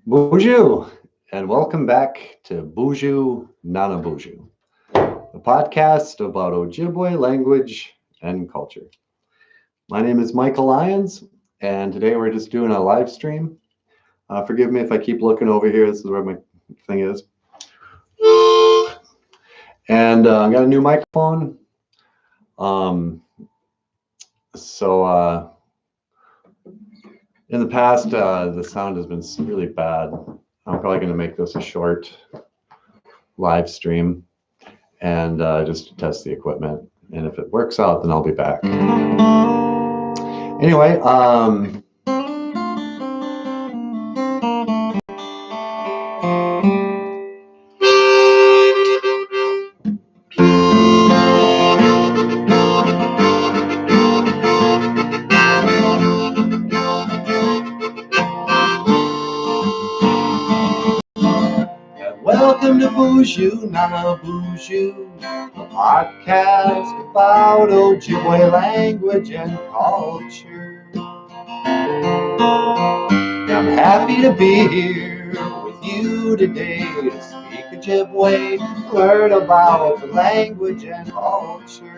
Bonjour, and welcome back to BOOZHOO NANABOOZHOO, the podcast about Ojibwe language and culture. My name is Michael Lyons, and today we're just doing a live stream. Forgive me if I keep looking over here. This is where my thing is. And I got a new microphone. In the past, the sound has been really bad. I'm probably going to make this a short live stream and just to test the equipment. And if it works out, then I'll be back. Anyway, welcome to BOOZHOO NANABOOZHOO, a podcast about Ojibwe language and culture. I'm happy to be here with you today to speak Ojibwe, learn about the language and culture.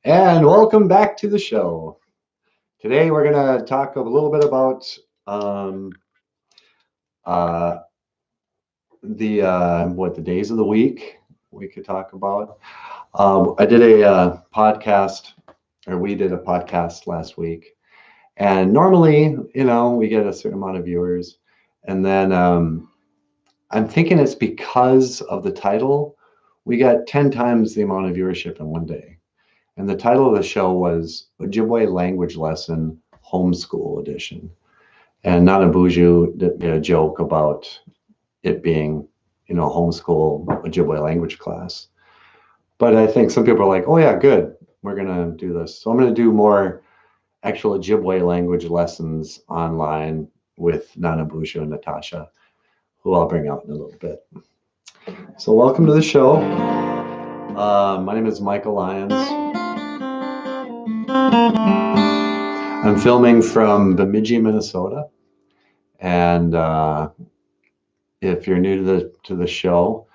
And welcome back to the show. Today we're going to talk a little bit about the days of the week we could talk about. I did a podcast, or we did a podcast last week, and normally, we get a certain amount of viewers, and then I'm thinking it's because of the title. We got 10 times the amount of viewership in one day. And the title of the show was Ojibwe Language Lesson Homeschool Edition. And NANABOOZHOO did a joke about it being, homeschool Ojibwe language class. But I think some people are like, oh yeah, good, we're gonna do this. So I'm gonna do more actual Ojibwe language lessons online with NANABOOZHOO and Natasha, who I'll bring out in a little bit. So welcome to the show. My name is Michael Lyons. I'm filming from Bemidji, Minnesota, and if you're new to the show,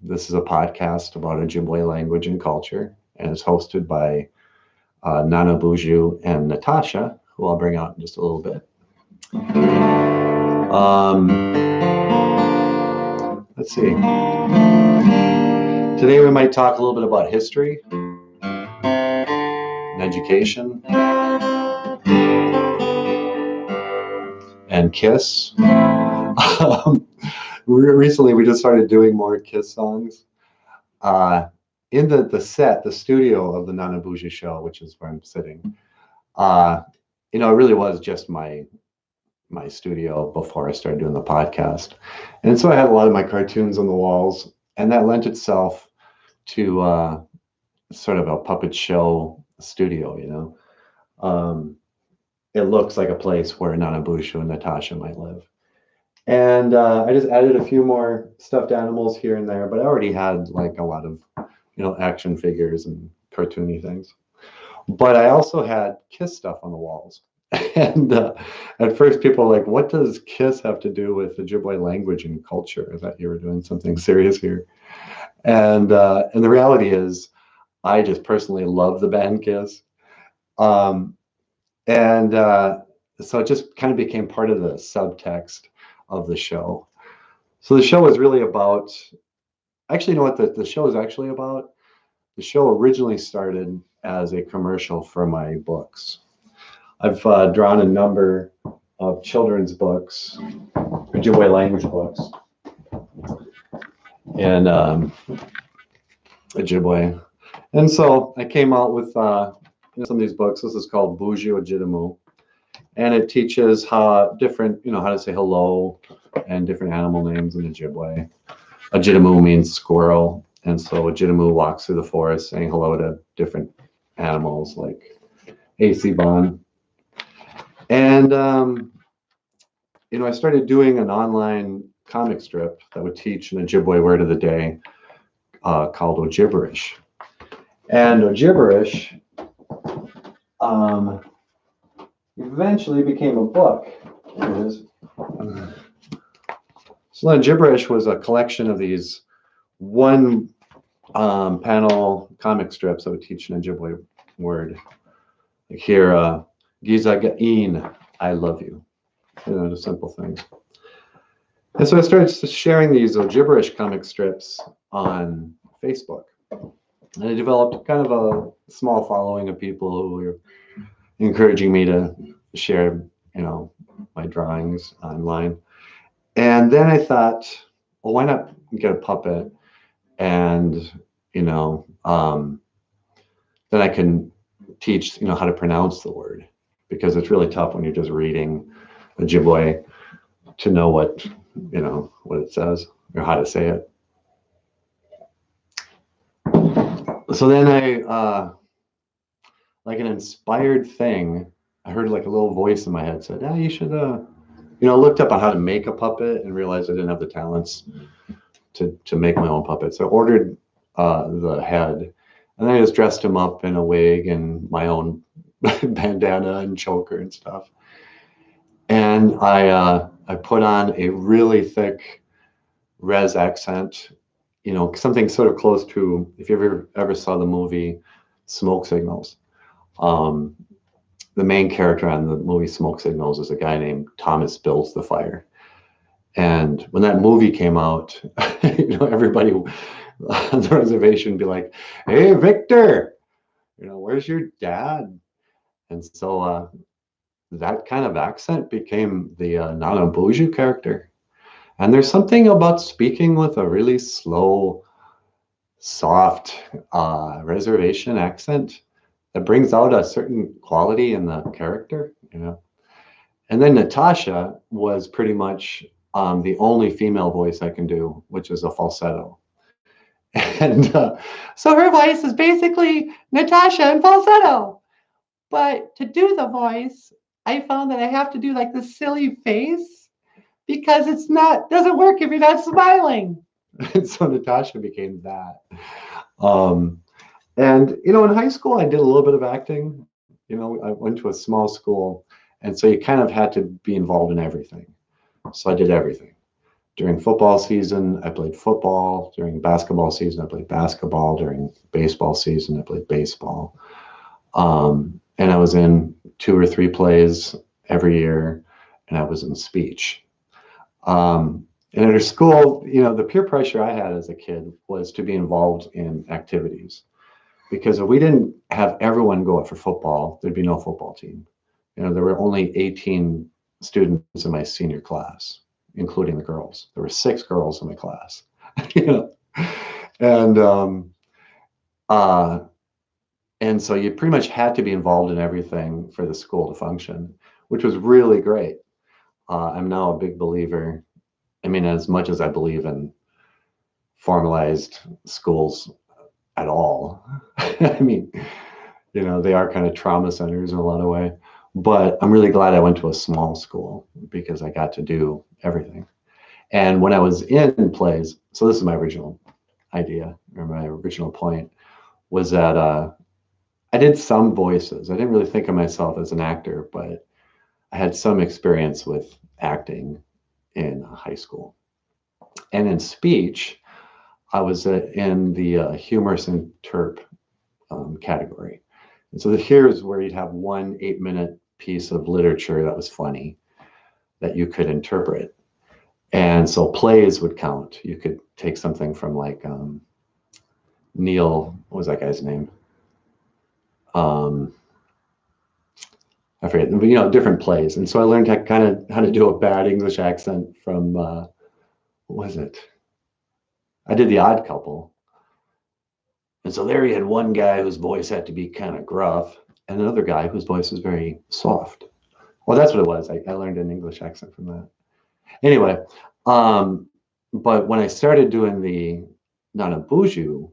this is a podcast about Ojibwe language and culture, and it's hosted by NANABOOZHOO and Natasha, who I'll bring out in just a little bit. Let's see. Today we might talk a little bit about history and education and KISS. Recently we just started doing more KISS songs. In the studio of the NANABOOZHOO show, which is where I'm sitting, it really was just my studio before I started doing the podcast. And so I had a lot of my cartoons on the walls, and that lent itself to sort of a puppet show studio, It looks like a place where NANABOOZHOO and Natasha might live. And I just added a few more stuffed animals here and there, but I already had like a lot of, action figures and cartoony things. But I also had KISS stuff on the walls. And at first people were like, what does KISS have to do with Ojibwe language and culture? I thought you were doing something serious here. And the reality is, I just personally love the band KISS. So it just kind of became part of the subtext of the show. So the show is really about, actually, you know what the show is actually about? The show originally started as a commercial for my books. I've drawn a number of children's books, Ojibwe language books, and Ojibwe. And so I came out with some of these books. This is called BOOZHOO OJIBWE. and it teaches how different, how to say hello and different animal names in Ojibwe. OJIBWE means squirrel, and so OJIBWE walks through the forest saying hello to different animals like AC Bon. And I started doing an online comic strip that would teach an Ojibwe word of the day called OJIBWE. And OJIBWE eventually became a book. Here it is. So OJIBWE was a collection of these one panel comic strips that would teach an Ojibwe word. Like here, Giza Ga'in, I love you. Just simple things. And so I started sharing these Ojibwe comic strips on Facebook. And I developed kind of a small following of people who were encouraging me to share, my drawings online. And then I thought, well, why not get a puppet? And, then I can teach, how to pronounce the word, because it's really tough when you're just reading Ojibwe to know what it says or how to say it. So then I, like an inspired thing, I heard like a little voice in my head said, you should, looked up on how to make a puppet and realized I didn't have the talents to make my own puppet. So I ordered the head, and then I just dressed him up in a wig and my own bandana and choker and stuff. And I put on a really thick res accent, something sort of close to, if you ever saw the movie Smoke Signals. The main character on the movie Smoke Signals is a guy named Thomas Builds the Fire. And when that movie came out, everybody on the reservation would be like, hey, Victor, where's your dad? And so that kind of accent became the NanaBOOZHOO character. And there's something about speaking with a really slow, soft reservation accent that brings out a certain quality in the character, And then Natasha was pretty much the only female voice I can do, which is a falsetto. And so her voice is basically Natasha in falsetto. But to do the voice, I found that I have to do like this silly face because doesn't work if you're not smiling. And so Natasha became that. And, in high school, I did a little bit of acting. I went to a small school, and so you kind of had to be involved in everything. So I did everything. During football season, I played football. During basketball season, I played basketball. During baseball season, I played baseball. And I was in 2 or 3 plays every year, and I was in speech. And at our school, the peer pressure I had as a kid was to be involved in activities. Because if we didn't have everyone go out for football, there'd be no football team. There were only 18 students in my senior class, including the girls. There were 6 girls in my class. And so you pretty much had to be involved in everything for the school to function, which was really great. I'm now a big believer. I mean, as much as I believe in formalized schools at all. I mean, they are kind of trauma centers in a lot of ways. But I'm really glad I went to a small school because I got to do everything. And when I was in plays, so this is my original idea, or my original point, was that I did some voices. I didn't really think of myself as an actor, but I had some experience with acting in high school. And in speech, I was in the humorous interp category. And so here's where you'd have one 8-minute piece of literature that was funny that you could interpret. And so plays would count. You could take something from like Neil, what was that guy's name? I forget, but different plays. And so I learned how to do a bad English accent from, what was it? I did The Odd Couple. And so there you had one guy whose voice had to be kind of gruff, and another guy whose voice was very soft. Well, that's what it was. I learned an English accent from that. Anyway, but when I started doing the NanaBOOZHOO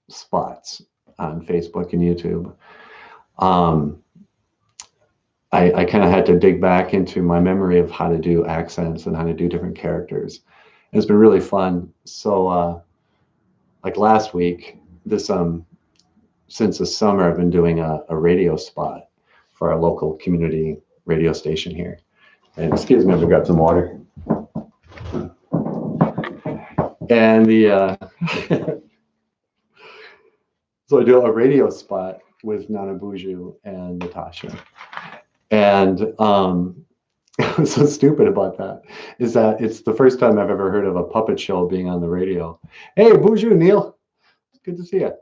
spots on Facebook and YouTube, I kind of had to dig back into my memory of how to do accents and how to do different characters. And it's been really fun. So, like last week, since the summer, I've been doing a radio spot for our local community radio station here. And excuse me, I'm gonna grab some water. And so I do a radio spot with NanaBOOZHOO and Natasha. And what's so stupid about that is that it's the first time I've ever heard of a puppet show being on the radio. Hey, BOOZHOO, Neil. It's good to see you.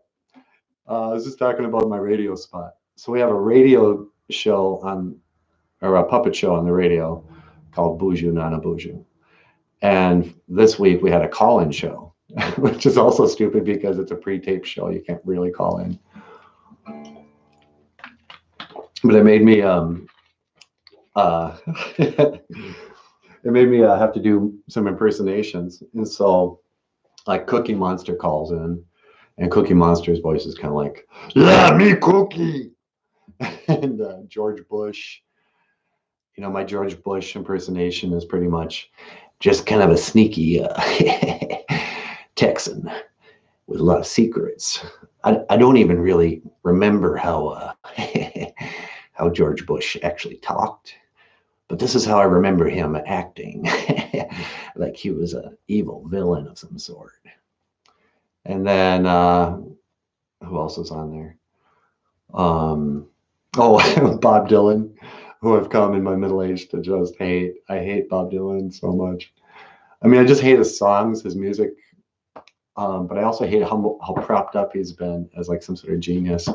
I was just talking about my radio spot. So we have a radio show or a puppet show on the radio called BOOZHOO NANABOOZHOO. And this week we had a call-in show, which is also stupid because it's a pre-taped show. You can't really call in. But it made me have to do some impersonations. And so like Cookie Monster calls in, and Cookie Monster's voice is kind of like, yeah, me Cookie. And George Bush, my George Bush impersonation is pretty much just kind of a sneaky Texan with a lot of secrets. I don't even really remember how how George Bush actually talked, but this is how I remember him acting, like he was an evil villain of some sort. And then who else is on there? Oh, Bob Dylan, who I've come in my middle age to just hate. I hate Bob Dylan so much. I mean, I just hate his songs, his music, but I also hate how propped up he's been as like some sort of genius.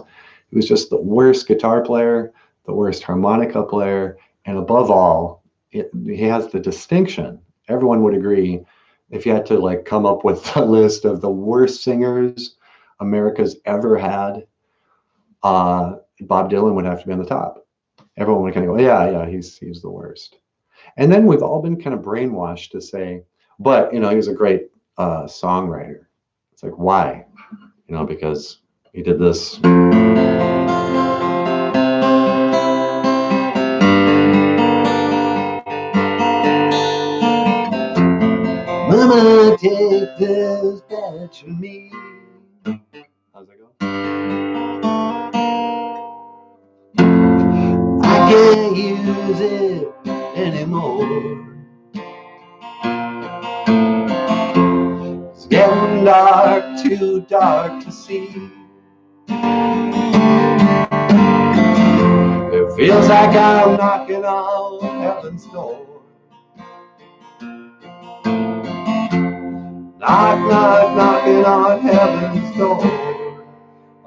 He was just the worst guitar player, the worst harmonica player, and above all, he has the distinction. Everyone would agree, if you had to like come up with a list of the worst singers America's ever had, Bob Dylan would have to be on the top. Everyone would kind of go, yeah, he's the worst. And then we've all been kind of brainwashed to say, but he was a great songwriter. It's like, why? Because he did this. Mama, take this batch from me. How's that go? I can't use it anymore. It's getting dark, too dark to see. It feels like I'm knocking on heaven's door. Knock, knock, knocking on heaven's door.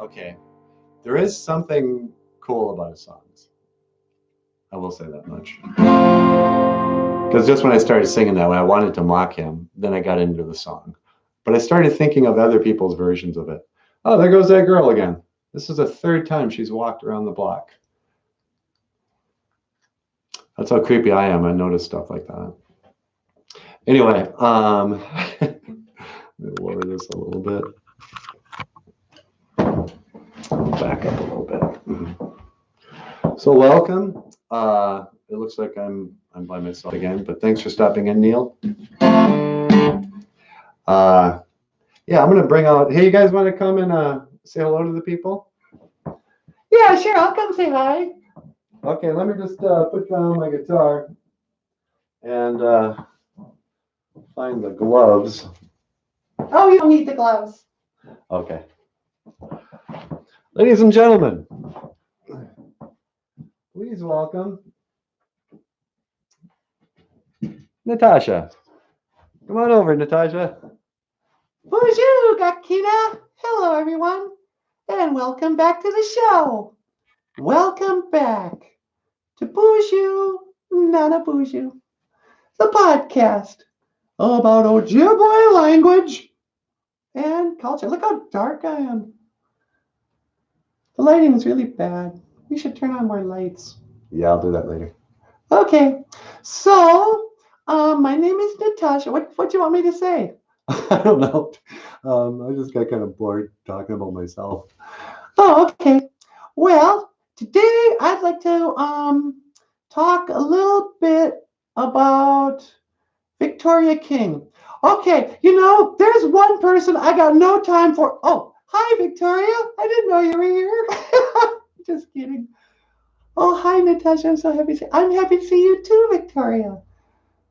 Okay, there is something cool about his songs. I will say that much. Because just when I started singing that, when I wanted to mock him, then I got into the song. But I started thinking of other people's versions of it. Oh, there goes that girl again. This is the third time she's walked around the block. That's how creepy I am. I notice stuff like that. Anyway, let me lower this a little bit. Back up a little bit. So welcome. It looks like I'm by myself again, but thanks for stopping in, Neil. Yeah, I'm gonna bring out. Hey, you guys want to come and say hello to the people? Yeah, sure. I'll come say hi. Okay, let me just put down my guitar and find the gloves. Oh, you don't need the gloves. Okay. Ladies and gentlemen, please welcome Natasha. Come on over, Natasha. Bonjour, Gakina. Hello, everyone, and welcome back to the show. Welcome back to BOOZHOO NANABOOZHOO, the podcast about Ojibwe language and culture. Look how dark I am. The lighting is really bad. We should turn on more lights. Yeah, I'll do that later. Okay. So, my name is Natasha. What do you want me to say? I don't know. I just got kind of bored talking about myself. Oh, okay. Well, today I'd like to talk a little bit about Victoria King. Okay, there's one person I got no time for. Oh, hi, Victoria. I didn't know you were here. Just kidding. Oh, hi, Natasha. I'm happy to see you too, Victoria.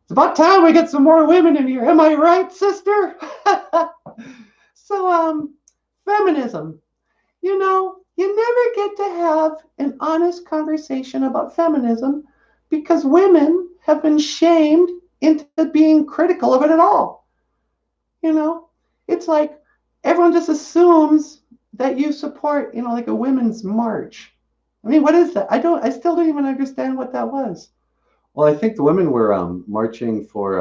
It's about time we get some more women in here. Am I right, sister? So, feminism. You never get to have an honest conversation about feminism because women have been shamed into being critical of it at all. It's like everyone just assumes that you support, like a women's march. I mean, what is that? I still don't even understand what that was. Well, I think the women were marching for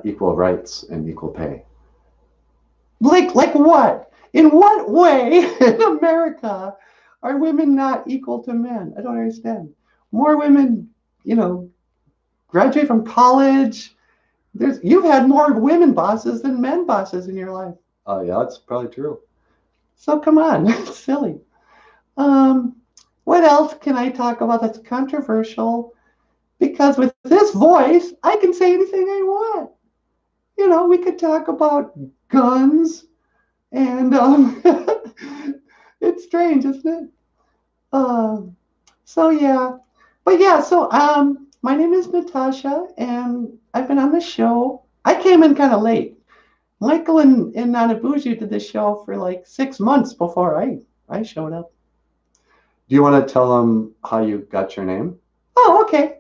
equal rights and equal pay. Like what? In what way in America are women not equal to men? I don't understand. More women, graduate from college. You've had more women bosses than men bosses in your life. Oh, yeah, that's probably true. So come on, it's silly. What else can I talk about that's controversial? Because with this voice, I can say anything I want. We could talk about guns, and it's strange, isn't it? So yeah, but yeah. So my name is Natasha, and I've been on the show. I came in kind of late. Michael and NanaBOOZHOO did the show for like 6 months before I showed up. Do you want to tell them how you got your name? Oh, okay.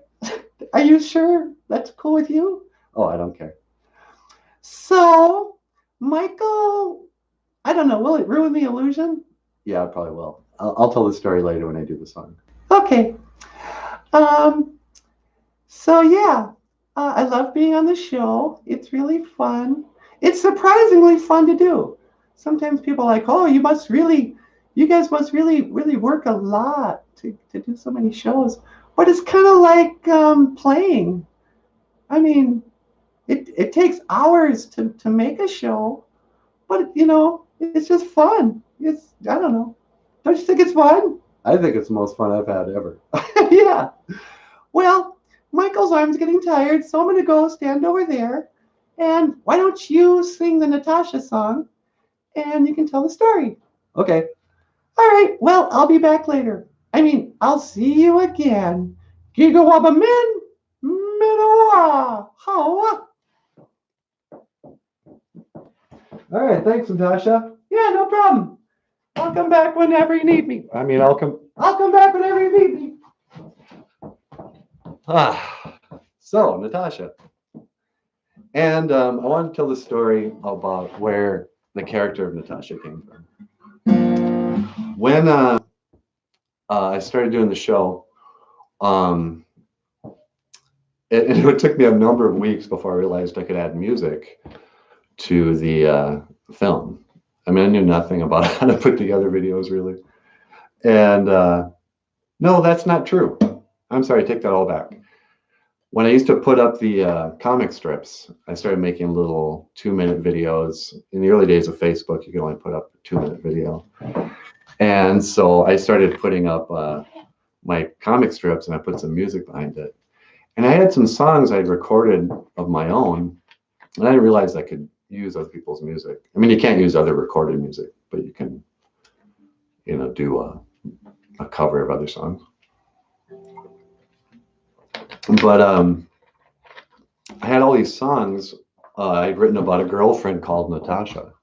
Are you sure that's cool with you? Oh, I don't care. So, Michael, I don't know, will it ruin the illusion? Yeah, it probably will. I'll tell the story later when I do the song. Okay. So yeah, I love being on the show. It's really fun. It's surprisingly fun to do. Sometimes people are like, oh, you guys must really, really work a lot to do so many shows. But it's kind of like playing. I mean, it takes hours to make a show, but it's just fun. I don't know. Don't you think it's fun? I think it's the most fun I've had ever. Yeah. Well, Michael's arm's getting tired, so I'm going to go stand over there. And why don't you sing the Natasha song, and you can tell the story. Okay. All right. Well, I'll be back later. I'll see you again. Gigawabba min, minawa, hawa. All right. Thanks, Natasha. Yeah, no problem. I'll come back whenever you need me. I'll come back whenever you need me. So, Natasha. And I want to tell the story about where the character of Natasha came from. When I started doing the show, it took me a number of weeks before I realized I could add music to the film. I knew nothing about how to put together videos, really. And no, that's not true. I'm sorry, take that all back. When I used to put up the comic strips, I started making little 2-minute videos. In the early days of Facebook, you could only put up a 2-minute video. And so I started putting up my comic strips, and I put some music behind it. And I had some songs I'd recorded of my own, and I didn't realize I could use other people's music. You can't use other recorded music, but you can, do a cover of other songs. But I had all these songs I'd written about a girlfriend called Natasha.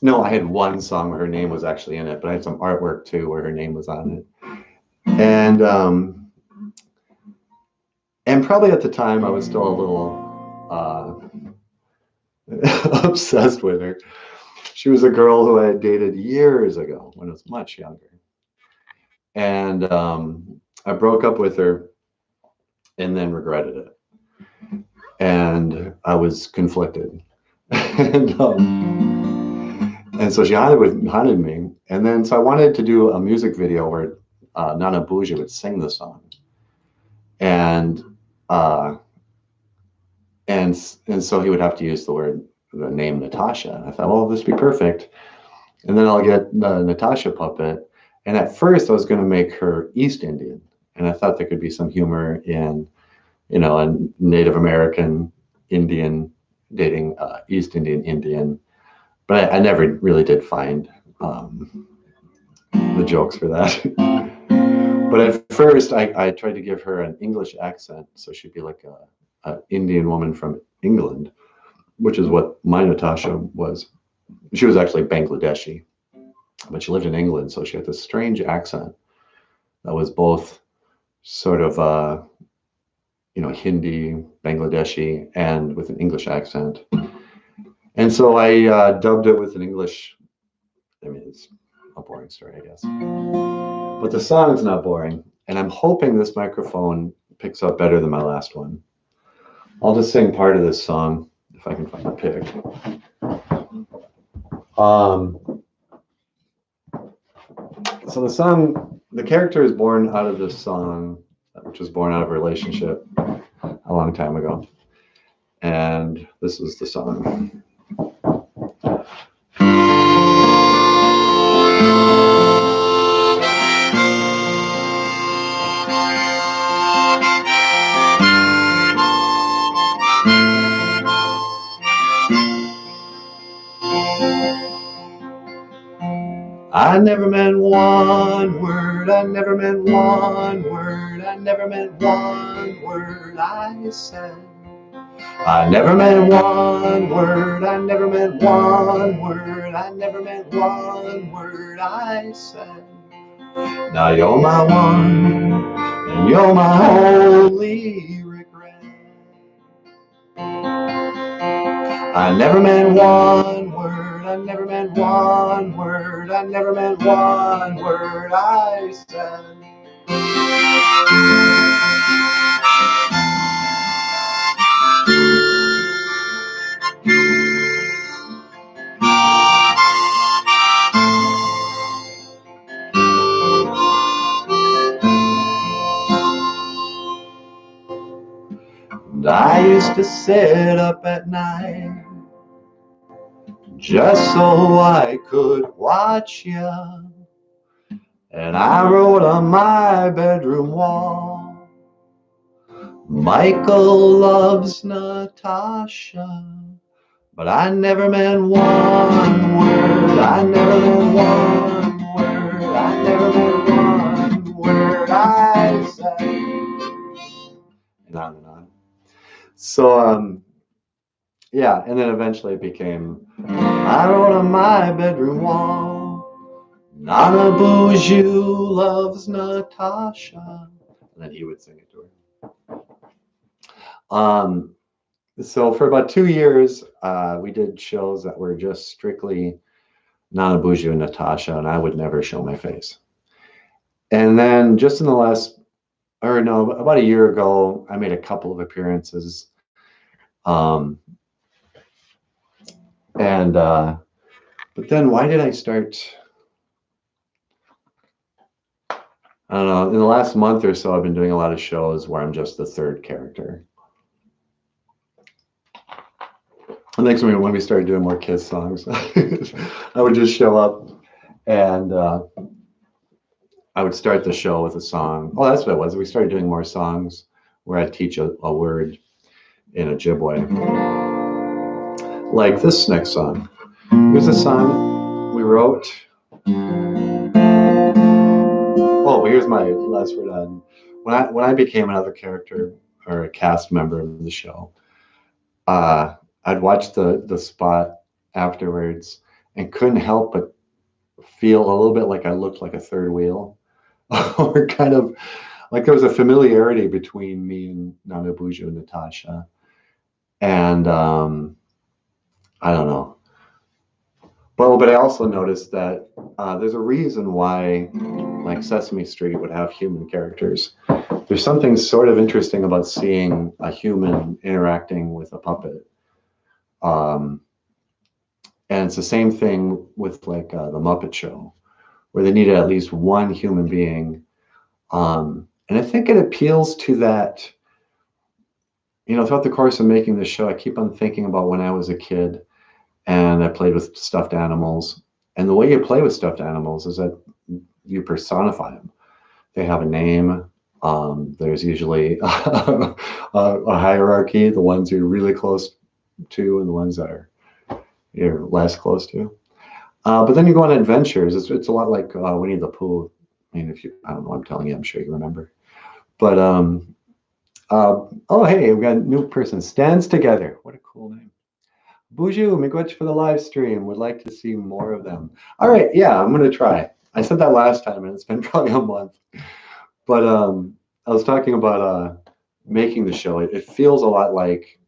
No, I had one song where her name was actually in it, but I had some artwork too where her name was on it. And probably at the time I was still a little obsessed with her. She was a girl who I had dated years ago when I was much younger. And I broke up with her and then regretted it. And I was conflicted. And so she haunted me. And then so I wanted to do a music video where NanaBOOZHOO would sing the song, and so he would have to use the name Natasha. And I thought, well, this would be perfect. And then I'll get the Natasha puppet. And at first, I was going to make her East Indian, and I thought there could be some humor in, a Native American Indian dating East Indian Indian. But I never really did find the jokes for that. But at first, I tried to give her an English accent, so she'd be like an Indian woman from England, which is what my Natasha was. She was actually Bangladeshi, but she lived in England, so she had this strange accent that was both sort of Hindi, Bangladeshi, and with an English accent. And so I dubbed it with an English. I mean, it's a boring story, I guess. But the song's not boring, and I'm hoping this microphone picks up better than my last one. I'll just sing part of this song, if I can find a pick. So the song, the character is born out of this song, which was born out of a relationship a long time ago. And this is the song. I never meant one word, I never meant one word, I never meant one word I said. I never meant one word, I never meant one word, I never meant one word I said. Now you're my one, and you're my only regret. I never meant one word, I never meant one word, I never meant one word I said. And I used to sit up at night just so I could watch you. And I wrote on my bedroom wall, Michael loves Natasha. But I never meant one word, I never meant one word, I never meant one word I said. And on and on. So, yeah, and then eventually it became, I wrote on my bedroom wall, NanaBOOZHOO loves Natasha. And then he would sing it to her. So for about 2 years, we did shows that were just strictly NanaBOOZHOO and Natasha, and I would never show my face. And then just in the about a year ago, I made a couple of appearances. But then why did I start? I don't know. In the last month or so, I've been doing a lot of shows where I'm just the third character. And next when we started doing more Kiss songs, I would just show up and I would start the show with a song. Oh, that's what it was. We started doing more songs where I'd teach a word in OJIBWE. Like this next song. Here's a song we wrote. Oh, here's my last word on. When I became another character or a cast member of the show, I'd watch the spot afterwards and couldn't help but feel a little bit like I looked like a third wheel, or kind of like there was a familiarity between me and NanaBOOZHOO and Natasha. And I don't know. But I also noticed that there's a reason why, like Sesame Street would have human characters. There's something sort of interesting about seeing a human interacting with a puppet. And it's the same thing with like the Muppet Show, where they needed at least one human being And I think it appeals to that, throughout the course of making the show, I keep on thinking about when I was a kid and I played with stuffed animals. And the way you play with stuffed animals is that you personify them. They have a name. There's usually a hierarchy, the ones you're really close to and the ones that you're less close to. But then you go on adventures. It's a lot like Winnie the Pooh. I mean, I don't know what I'm telling you, I'm sure you remember. But, oh, hey, we got a new person. Stands Together. What a cool name. BOOZHOO, miigwech for the live stream. Would like to see more of them. All right, yeah, I'm going to try. I said that last time, and it's been probably a month. But I was talking about making the show. It feels a lot like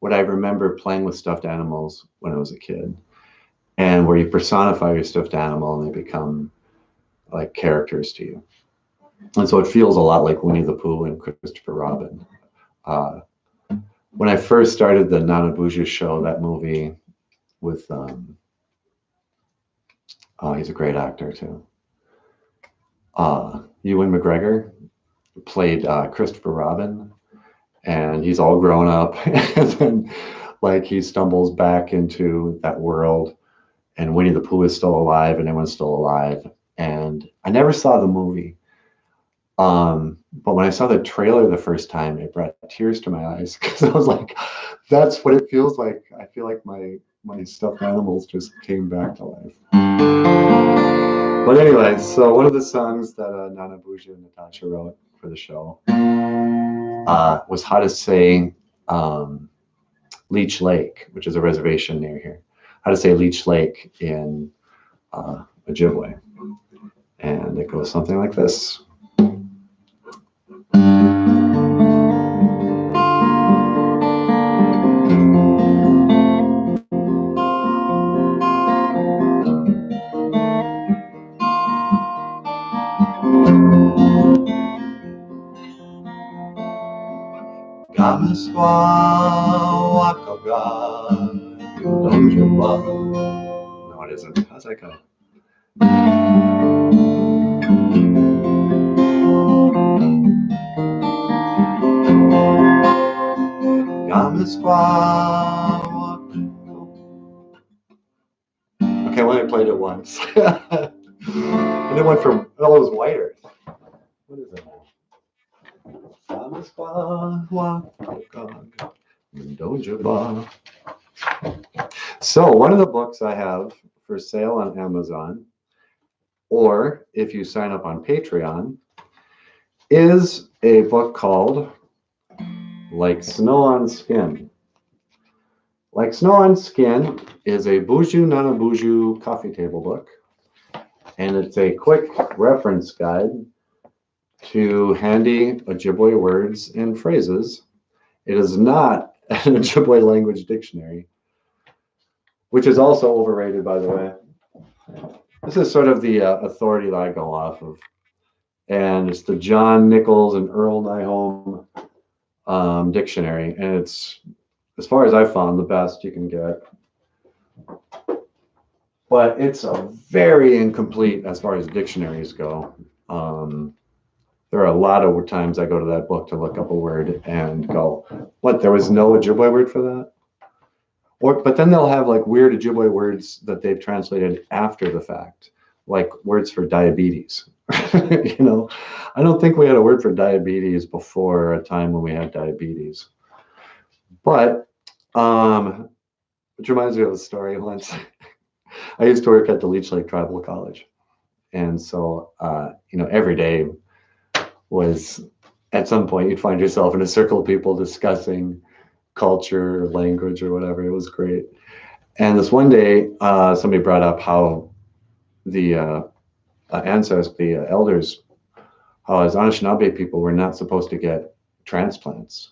what I remember playing with stuffed animals when I was a kid, and where you personify your stuffed animal and they become like characters to you. And so it feels a lot like Winnie the Pooh and Christopher Robin. When I first started the NanaBOOZHOO show, that movie with, he's a great actor too. Ewan McGregor played Christopher Robin, and he's all grown up, and then like he stumbles back into that world, and Winnie the Pooh is still alive, and everyone's still alive. And I never saw the movie. But when I saw the trailer the first time, it brought tears to my eyes because I was like, that's what it feels like. I feel like my stuffed animals just came back to life. But anyway, so one of the songs that NanaBOOZHOO and Natasha wrote for the show was How to Say Leech Lake, which is a reservation near here. How to Say Leech Lake in Ojibwe. And it goes something like this. Gamaswa wakaga, Untitled. No, it isn't. How's that go? Okay, well, I played it once. And it went from, oh, it was whiter. What is it now? So one of the books I have for sale on Amazon, or if you sign up on Patreon, is a book called Like Snow on Skin. Like Snow on Skin is a BOOZHOO NANABOOZHOO coffee table book, and it's a quick reference guide to handy Ojibwe words and phrases. It is not an Ojibwe language dictionary, which is also overrated, by the way. This is sort of the authority that I go off of, and it's the John Nichols and Earl Nyholm dictionary, and it's, as far as I found, the best you can get. But it's a very incomplete as far as dictionaries go. There are a lot of times I go to that book to look up a word and go, what, there was no Ojibwe word for that? But then they'll have like weird Ojibwe words that they've translated after the fact, like words for diabetes. I don't think we had a word for diabetes before a time when we had diabetes. But, which reminds me of a story once. I used to work at the Leech Lake Tribal College. And so, every day was, at some point, you'd find yourself in a circle of people discussing culture, or language, or whatever. It was great. And this one day, somebody brought up how the ancestors, the elders, how as Anishinaabe people were not supposed to get transplants,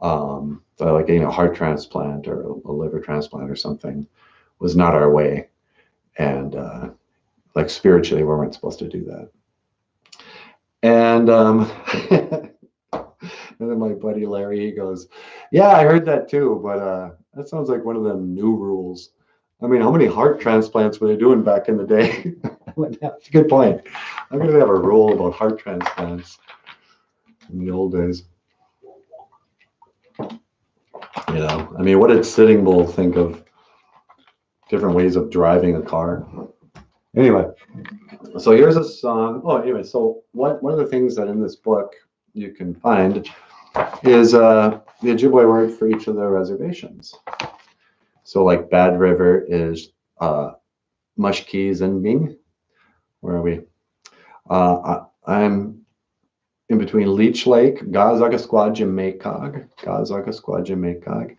like a heart transplant or a liver transplant or something was not our way, and like spiritually we weren't supposed to do that. And and then my buddy Larry, he goes, yeah, I heard that too, but that sounds like one of them new rules. I mean, how many heart transplants were they doing back in the day? That's a good point. I'm going to have a rule about heart transplants in the old days. You know, I mean, what did Sitting Bull think of different ways of driving a car? Anyway, so here's a song. Oh, anyway, so one of the things that in this book you can find is the Ojibwe word for each of the reservations. So like Bad River is Mushkees and Bing. Where are we? I'm in between Leech Lake, Gazagasquajimakog,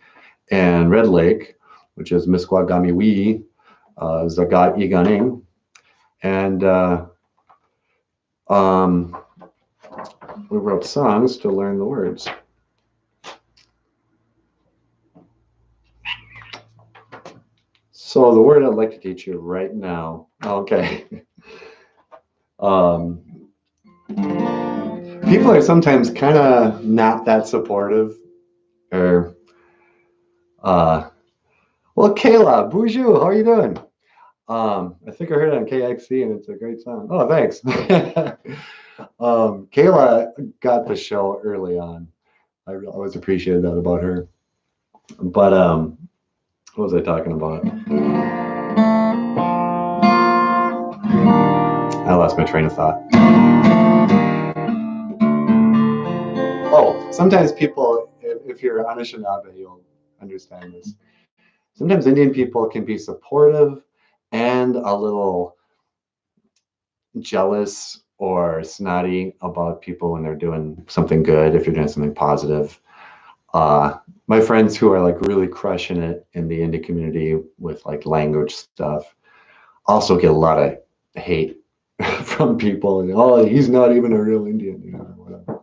and Red Lake, which is Misquagamiwi, Zagat Iganing. And we wrote songs to learn the words. So the word I'd like to teach you right now, okay. People are sometimes kind of not that supportive, or, well, Kayla, BOOZHOO, how are you doing? I think I heard it on KXC and it's a great song. Oh, thanks. Kayla got the show early on. I always appreciated that about her. But what was I talking about? I lost my train of thought. Oh, sometimes people, if you're Anishinaabe, you'll understand this. Sometimes Indian people can be supportive and a little jealous or snotty about people when they're doing something good, if you're doing something positive. My friends who are like really crushing it in the Indian community with like language stuff also get a lot of hate from people. And, oh, he's not even a real Indian, you know, whatever.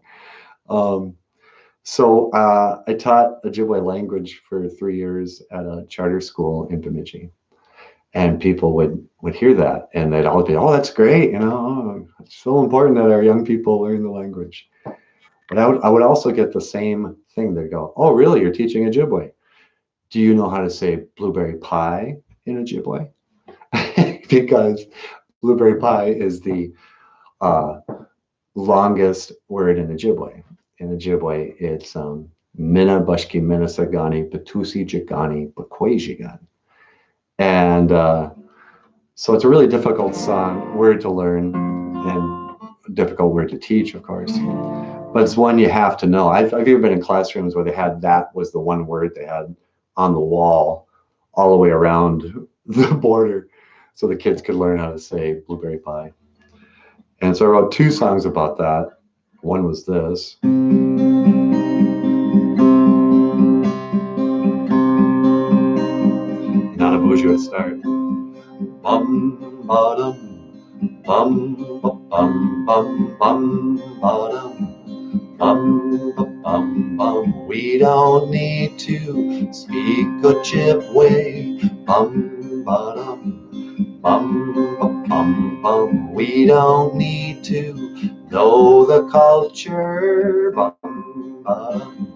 So I taught Ojibwe language for 3 years at a charter school in Bemidji. And people would hear that and they'd all be, oh, that's great. You know, it's so important that our young people learn the language. But I would also get the same thing. They'd go, oh, really? You're teaching Ojibwe? Do you know how to say blueberry pie in Ojibwe? Because blueberry pie is the longest word in Ojibwe. In Ojibwe, it's Mina Bashki Mina Sagani Batusi Jigani Bakwajigan. And so it's a really difficult word to learn and a difficult word to teach, of course. But it's one you have to know. I've even been in classrooms where they had that was the one word they had on the wall all the way around the border so the kids could learn how to say blueberry pie. And so I wrote 2 songs about that. One was this. Nanaboozhoo at start. Bum bottom, bum bum bum bum bottom, bum bum bum. We don't need to speak Ojibwe. Bum bottom, bum bum bum. We don't need to know the culture. Bum bottom.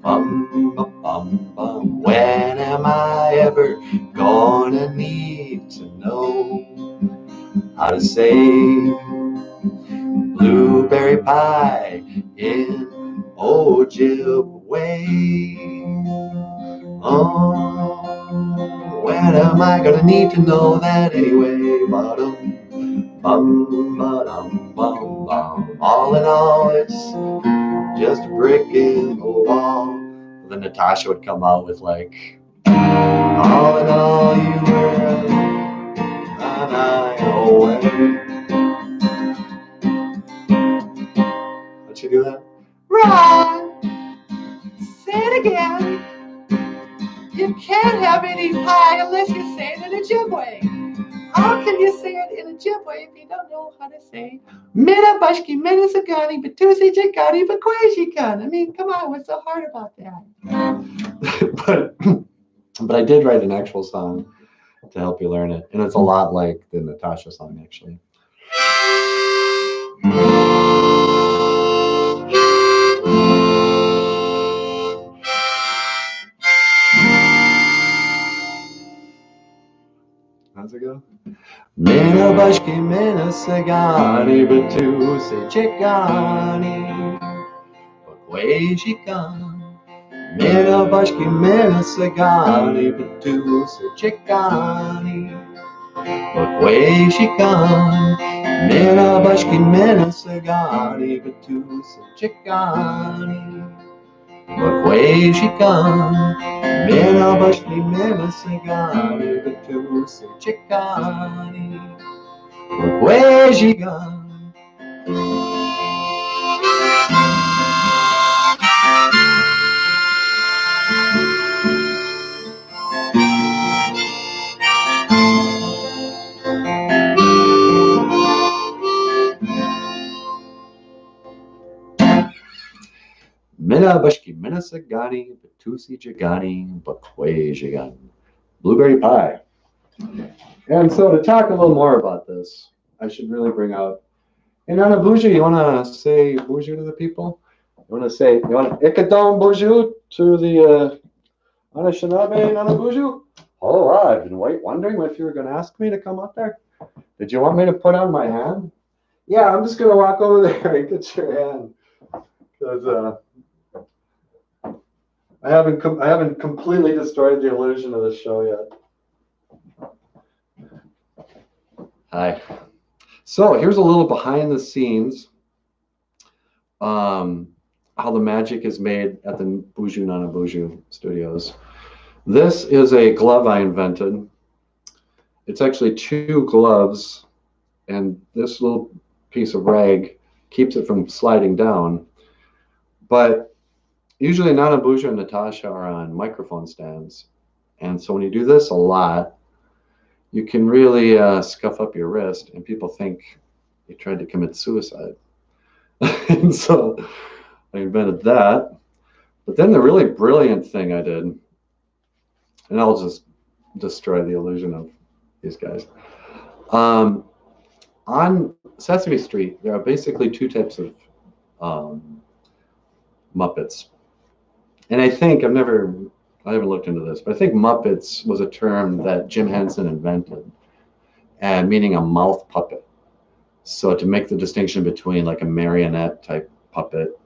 Bum, bum, bum, bum. When am I ever gonna need to know how to say blueberry pie in Ojibwe? Oh, when am I gonna need to know that anyway? Bottom, bum, bum, bum, bum. All in all, it's just a brick in the wall. Then Natasha would come out with like, all in all, you were and I away. How'd she do that? Ron, say it again. You can't have any pie unless you say it in Ojibwe. How can you say it in Ojibwe if you don't know how to say Mina Bashki Mina Sagani Batusi Jigani Bakwajikan? I mean, come on, what's so hard about that? but I did write an actual song to help you learn it, and it's a lot like the Natasha song actually. How's it go? Mina bashki mina sagani batu se chikani bakwe shikan. Mina bashki mina sagani batu se chikani bakwe shikan. Mina bashki mina sagani batu se chikani bakwe shikan. Mina bashki mina sagani batu se chikani bakwe shikan. Mina bashki mina sagani batusi jagani bakwe jigan. Blueberry pie. And so to talk a little more about this, I should really bring out. And Nanaboozhoo, you want to say boozhoo to the people? You want ikadon boozhoo to the Anishinaabe Nanaboozhoo? Oh, wow, I've been wondering if you were going to ask me to come up there. Did you want me to put on my hand? Yeah, I'm just going to walk over there and get your hand. Because I haven't completely destroyed the illusion of the show yet. Hi. So here's a little behind the scenes, how the magic is made at the BOOZHOO NANABOOZHOO studios. This is a glove I invented. It's actually two gloves, and this little piece of rag keeps it from sliding down. But usually Nanaboozhoo and Natasha are on microphone stands. And so when you do this a lot, you can really scuff up your wrist, and people think you tried to commit suicide. And so I invented that. But then the really brilliant thing I did, and I'll just destroy the illusion of these guys. On Sesame Street, there are basically two types of Muppets. And I think, I haven't looked into this, but I think Muppets was a term that Jim Henson invented, and meaning a mouth puppet. So to make the distinction between like a marionette type puppet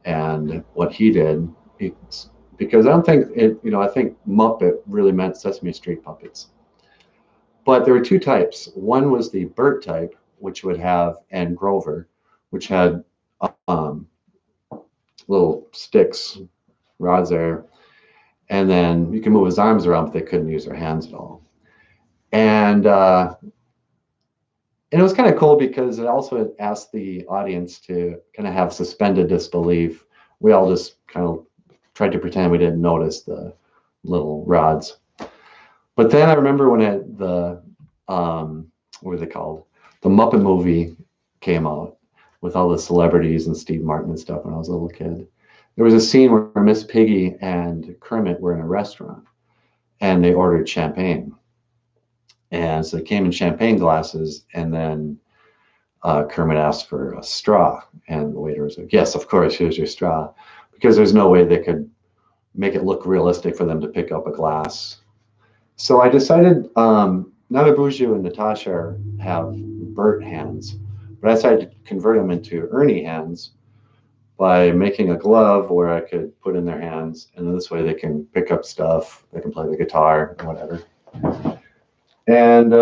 and what he did, because I don't think it, I think Muppet really meant Sesame Street puppets. But there were two types. One was the Bert type, which would have, and Grover, which had little sticks, rods there. And then you can move his arms around, but they couldn't use their hands at all. And it was kind of cool because it also asked the audience to kind of have suspended disbelief. We all just kind of tried to pretend we didn't notice the little rods. But then I remember when what are they called? The Muppet movie came out with all the celebrities and Steve Martin and stuff when I was a little kid. There was a scene where Miss Piggy and Kermit were in a restaurant and they ordered champagne. And so they came in champagne glasses, and then Kermit asked for a straw. And the waiter was like, yes, of course, here's your straw. Because there's no way they could make it look realistic for them to pick up a glass. So I decided, Nanaboozhoo and Natasha have Bert hands, but I decided to convert them into Ernie hands by making a glove where I could put in their hands, and this way they can pick up stuff, they can play the guitar, or whatever. And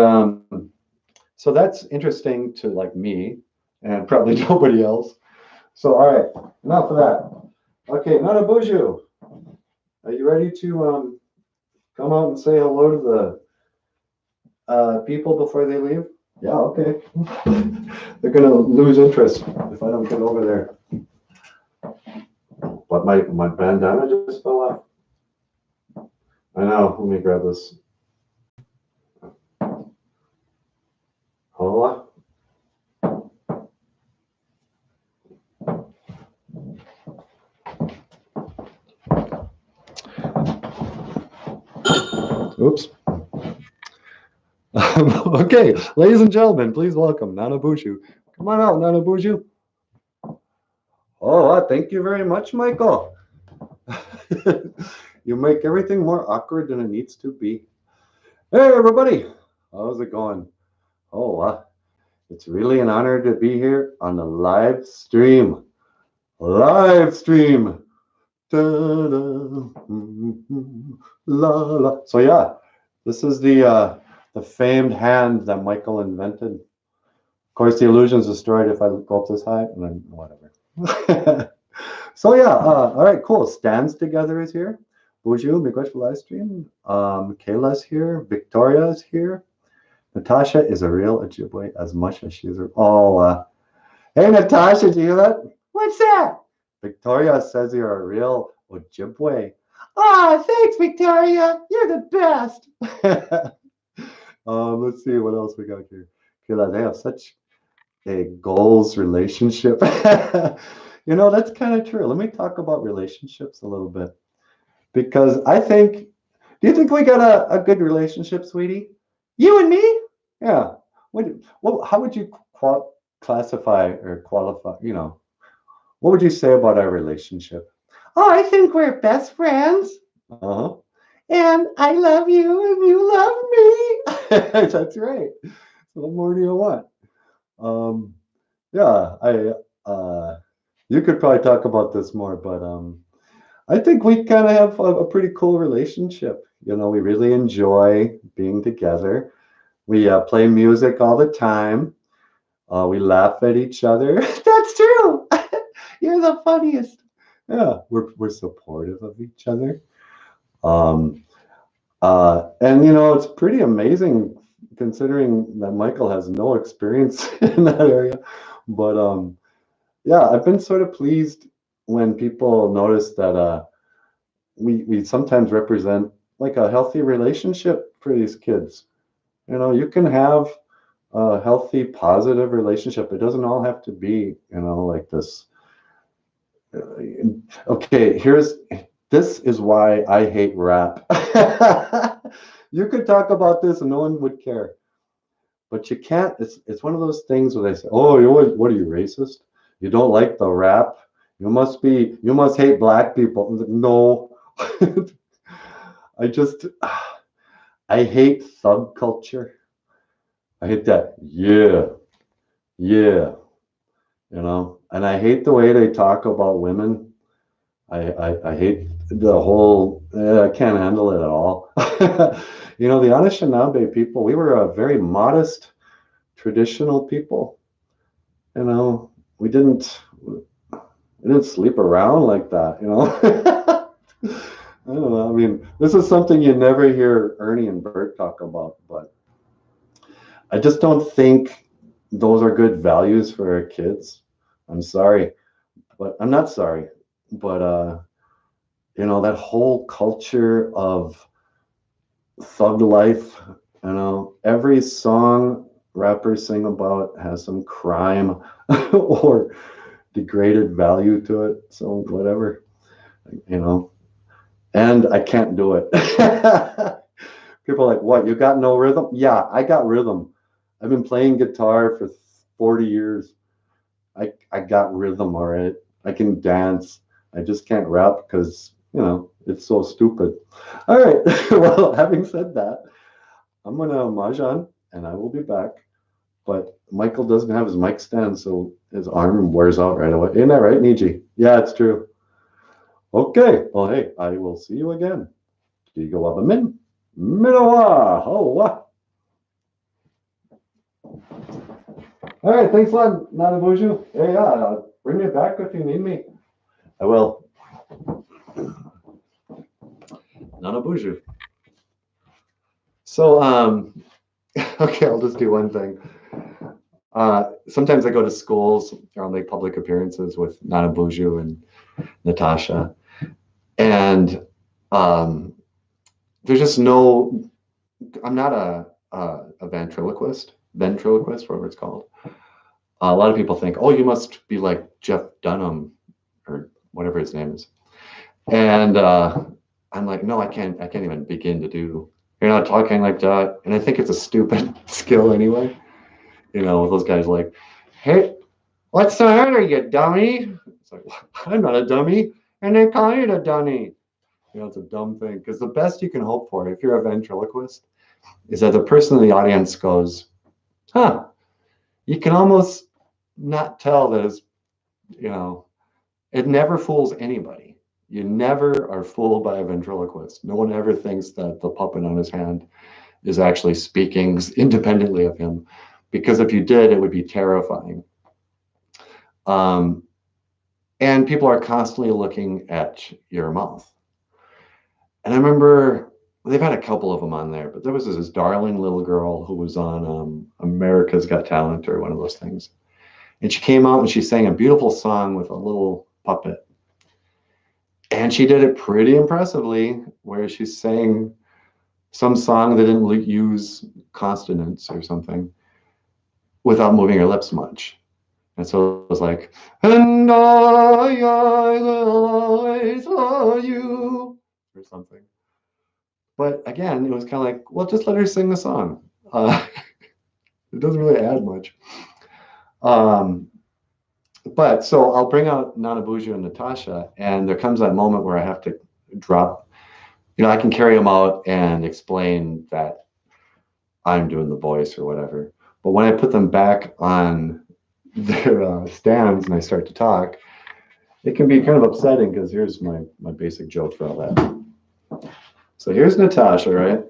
so that's interesting to like me, and probably nobody else. So all right, enough of that. Okay, Nanaboozhoo, are you ready to come out and say hello to the people before they leave? Yeah, okay. They're gonna lose interest if I don't get over there. But my bandana just fell off. I know. Let me grab this. Hola. Oops. Okay, ladies and gentlemen, please welcome Nanaboozhoo. Come on out, Nanaboozhoo. Oh, thank you very much, Michael. You make everything more awkward than it needs to be. Hey, everybody. How's it going? Oh, it's really an honor to be here on the live stream. Live stream. Da-da, la, la. So yeah, this is the famed hand that Michael invented. Of course, the illusion's destroyed if I go up this high, and then whatever. So yeah, all right, cool. Stands Together is here. Boozhoo, miigwech for live stream. Kayla's here. Victoria's here. Natasha is a real Ojibwe as much as she's a... Oh, hey, Natasha, do you hear that? What's that? Victoria says you're a real Ojibwe. Oh, thanks, Victoria. You're the best. Let's see what else we got here. Kayla, they have such a goals relationship. You know, that's kind of true. Let me talk about relationships a little bit. Because I think, do you think we got a good relationship, sweetie? You and me? Yeah. How would you classify or qualify, you know, what would you say about our relationship? Oh, I think we're best friends. Uh-huh. And I love you and you love me. That's right. So what more do you want? Yeah, you could probably talk about this more, but I think we kind of have a pretty cool relationship. You know, we really enjoy being together. We play music all the time. We laugh at each other. That's true. You're the funniest. Yeah, we're supportive of each other. Um, and you know, it's pretty amazing considering that Michael has no experience in that area. But yeah, I've been sort of pleased when people notice that we sometimes represent like a healthy relationship for these kids. You know, you can have a healthy, positive relationship. It doesn't all have to be, you know, like this. Okay, this is why I hate rap. You could talk about this and no one would care. But you can't, it's one of those things where they say, oh, what are you, racist? You don't like the rap? You must hate black people. No. I hate thug culture. I hate that. Yeah. You know, and I hate the way they talk about women. I hate the whole, I can't handle it at all. You know, the Anishinaabe people, we were a very modest, traditional people. You know, we didn't sleep around like that, you know. I don't know. I mean, this is something you never hear Ernie and Bert talk about, but I just don't think those are good values for our kids. I'm sorry, but I'm not sorry. But you know, that whole culture of thug life, you know, every song rappers sing about has some crime or degraded value to it. So whatever, you know, and I can't do it. People are like, what, you got no rhythm? Yeah, I got rhythm. I've been playing guitar for 40 years. I got rhythm, all right. I can dance. I just can't rap because, you know, it's so stupid. All right. Well, having said that, I'm going to mahjong and I will be back. But Michael doesn't have his mic stand, so his arm wears out right away. Isn't that right, Niji? Yeah, it's true. Okay. Well, hey, I will see you again. Gigawabamin. Minawa. Oh, what? All right. Thanks a lot, Nanaboozhoo. Yeah, bring me back if you need me. I will. Nanaboozhoo. So, okay, I'll just do one thing. Sometimes I go to schools or I'll make public appearances with Nanaboozhoo and Natasha. And there's just no, I'm not a ventriloquist, whatever it's called. A lot of people think, oh, you must be like Jeff Dunham or whatever his name is. And I'm like, no, I can't even begin to do, you're not talking like that. And I think it's a stupid skill anyway. You know, those guys like, hey, what's the matter, you dummy? It's like, I'm not a dummy. And they call you a dummy. You know, it's a dumb thing. Because the best you can hope for, if you're a ventriloquist, is that the person in the audience goes, huh, you can almost not tell that it's, you know, it never fools anybody. You never are fooled by a ventriloquist. No one ever thinks that the puppet on his hand is actually speaking independently of him, because if you did, it would be terrifying. Um, and people are constantly looking at your mouth. And I remember they've had a couple of them on there, but there was this darling little girl who was on America's Got Talent or one of those things. And she came out and she sang a beautiful song with a little puppet. And she did it pretty impressively, where she sang some song that didn't use consonants or something without moving her lips much. And so it was like, and I will always love you, or something. But again, it was kind of like, well, just let her sing the song. It doesn't really add much. But so I'll bring out NANABOOZHOO and Natasha, and there comes that moment where I have to drop, I can carry them out and explain that I'm doing the voice or whatever. But when I put them back on their stands and I start to talk, it can be kind of upsetting, because here's my basic joke for all that. So here's Natasha, right?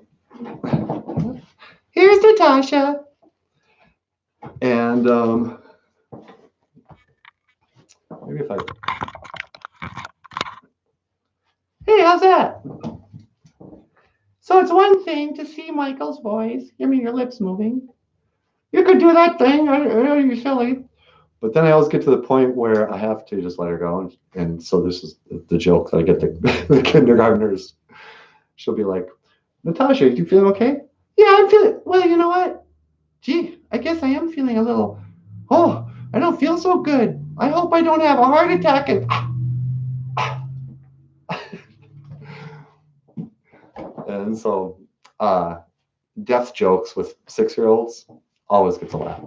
Here's Natasha. And maybe if I... Hey, how's that? So it's one thing to see Michael's voice. I mean, your lips moving. You could do that thing. I know you're silly. But then I always get to the point where I have to just let her go. And so this is the joke that I get the kindergartners. She'll be like, Natasha, you feeling okay? Yeah, I'm feeling, well, you know what? Gee, I guess I am feeling a little, oh, I don't feel so good. I hope I don't have a heart attack. And so death jokes with 6-year-olds always gets a laugh.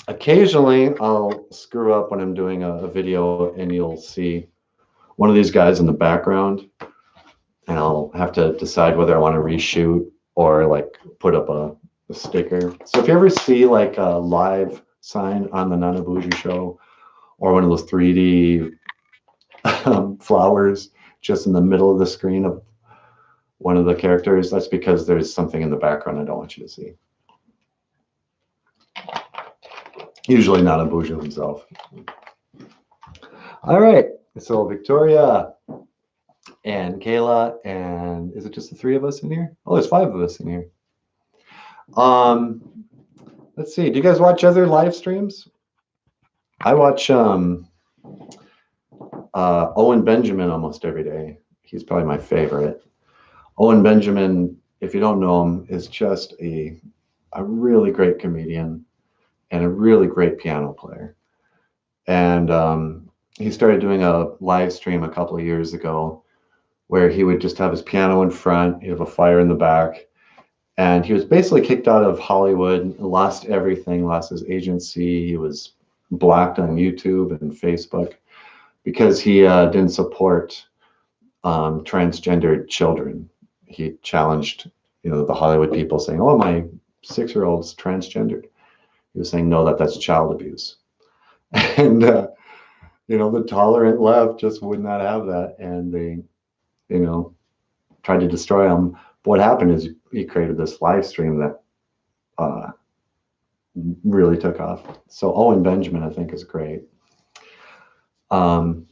Occasionally I'll screw up when I'm doing a video, and you'll see one of these guys in the background, and I'll have to decide whether I want to reshoot or like put up a sticker. So if you ever see like a live sign on the NANABOOZHOO show, or one of those 3D flowers just in the middle of the screen of one of the characters, that's because there's something in the background I don't want you to see. Usually NANABOOZHOO himself. All right, so Victoria and Kayla, and is it just the 3 of us in here? Oh, there's 5 of us in here. Let's see. Do you guys watch other live streams? I watch Owen Benjamin almost every day. He's probably my favorite. Owen Benjamin, if you don't know him, is just a really great comedian and a really great piano player. And he started doing a live stream a couple of years ago where he would just have his piano in front, he'd have a fire in the back, and he was basically kicked out of Hollywood, lost everything, lost his agency. He was blocked on YouTube and Facebook because he didn't support transgendered children. He challenged, the Hollywood people, saying, "Oh, my 6-year-old's transgendered." He was saying, "No, that's child abuse." And the tolerant left just would not have that, and they, tried to destroy him. But what happened is he created this live stream that really took off. So Owen Benjamin, I think, is great. Concerts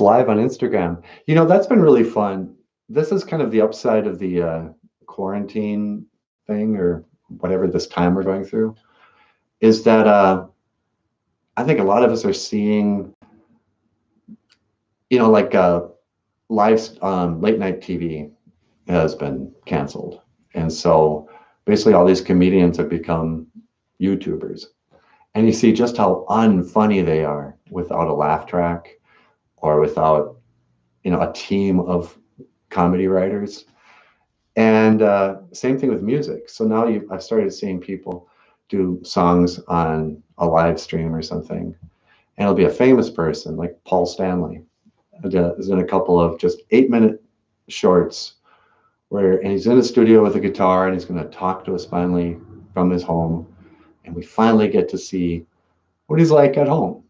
live on Instagram. That's been really fun. This is kind of the upside of the quarantine thing, or whatever this time we're going through, is that I think a lot of us are seeing, like live late night TV has been canceled. And so basically all these comedians have become YouTubers. And you see just how unfunny they are without a laugh track or without, a team of comedy writers. And same thing with music. So now I've started seeing people do songs on a live stream or something. And it'll be a famous person like Paul Stanley. Is in a couple of just 8-minute shorts and he's in a studio with a guitar, and he's going to talk to us finally from his home, and we finally get to see what he's like at home.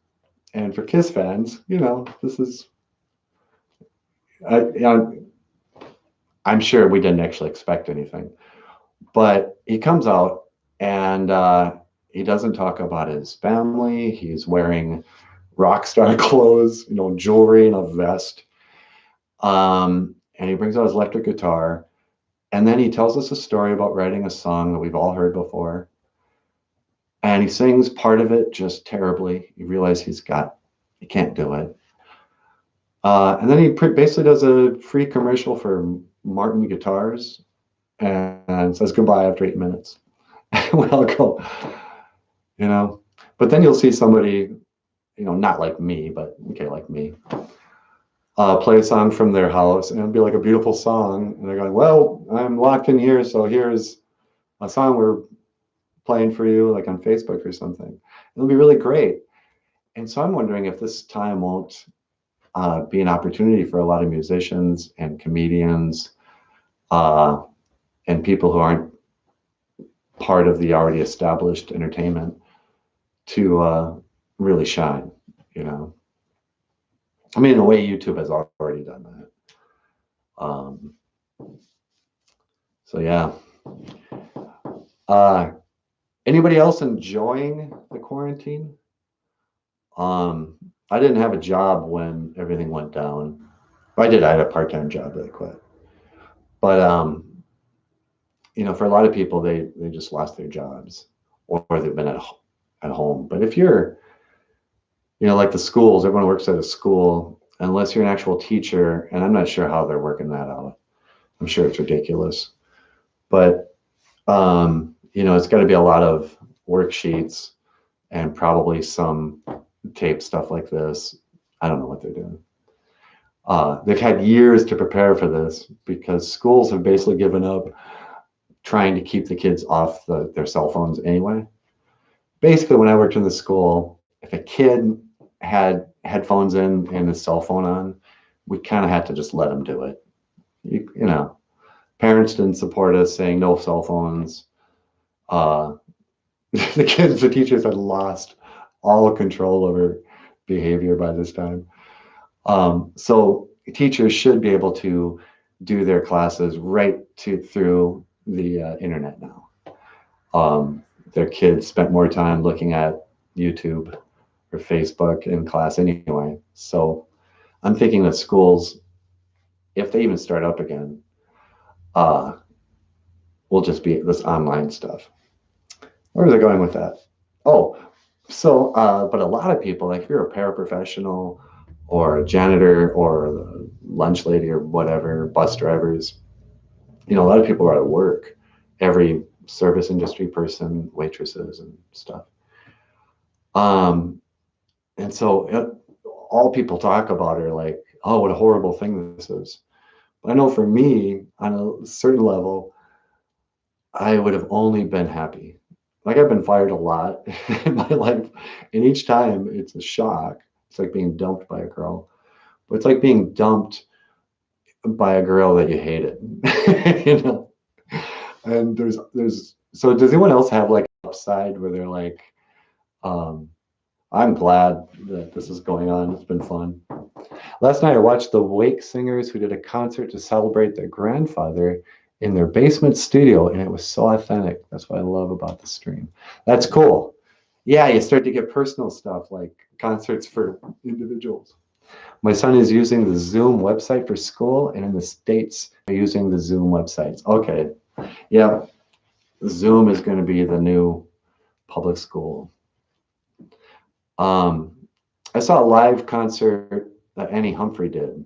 And for Kiss fans, this is, I'm sure we didn't actually expect anything, but he comes out and he doesn't talk about his family. He's wearing rock star clothes, jewelry and a vest. And he brings out his electric guitar, and then he tells us a story about writing a song that we've all heard before. And he sings part of it just terribly. You realize he can't do it. And then he basically does a free commercial for Martin Guitars and says goodbye after 8 minutes. We all go, But then you'll see somebody, not like me, but okay, like me, play a song from their house, and it'll be like a beautiful song. And they're going, well, I'm locked in here, so here's a song we're playing for you, like on Facebook or something. It'll be really great. And so I'm wondering if this time won't be an opportunity for a lot of musicians and comedians and people who aren't part of the already established entertainment to really shine, I mean, in a way, YouTube has already done that. So yeah. Anybody else enjoying the quarantine? I didn't have a job when everything went down. I did. I had a part-time job that I quit. But for a lot of people, they just lost their jobs, or they've been at home. But if you're, like the schools, everyone works at a school, unless you're an actual teacher, and I'm not sure how they're working that out. I'm sure it's ridiculous. But it's got to be a lot of worksheets and probably some tape stuff like this. I don't know what they're doing. They've had years to prepare for this because schools have basically given up trying to keep the kids off their cell phones anyway. Basically, when I worked in the school, if a kid had headphones in and his cell phone on, we kind of had to just let them do it. Parents didn't support us saying no cell phones. The teachers had lost all control over behavior by this time. So teachers should be able to do their classes right through the internet now. Their kids spent more time looking at YouTube or Facebook in class anyway. So I'm thinking that schools, if they even start up again, will just be this online stuff. Where are they going with that? Oh, so, but a lot of people, like if you're a paraprofessional or a janitor or the lunch lady or whatever, bus drivers, a lot of people are at work. Every service industry person, waitresses and stuff. And so all people talk about are like, oh, what a horrible thing this is. But I know for me, on a certain level, I would have only been happy. Like I've been fired a lot in my life, and each time it's a shock. It's like being dumped by a girl, but it's like being dumped by a girl that you hated, And so does anyone else have like an upside where they're like, I'm glad that this is going on. It's been fun. Last night I watched the Wake Singers who did a concert to celebrate their grandfather in their basement studio, and it was so authentic. That's what I love about the stream. That's cool. Yeah, you start to get personal stuff like concerts for individuals. My son is using the Zoom website for school, and in the States, they're using the Zoom websites. Okay, yeah, Zoom is going to be the new public school. I saw a live concert that Annie Humphrey did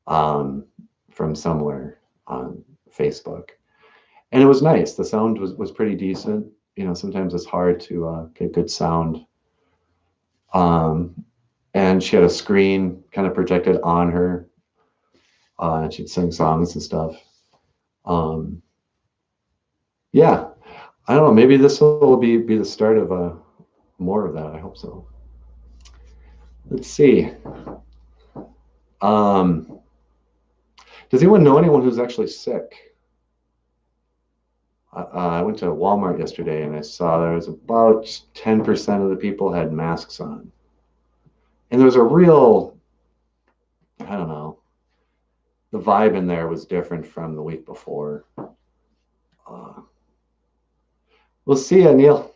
from somewhere on Facebook, and it was nice. The sound was pretty decent. Sometimes it's hard to get good sound. And she had a screen kind of projected on her, and she'd sing songs and stuff. Yeah, I don't know. Maybe this will be the start of more of that. I hope so. Let's see. Does anyone know anyone who's actually sick? I went to Walmart yesterday and I saw there was about 10% of the people had masks on. And there was a real, I don't know, the vibe in there was different from the week before. We'll see you, Neil.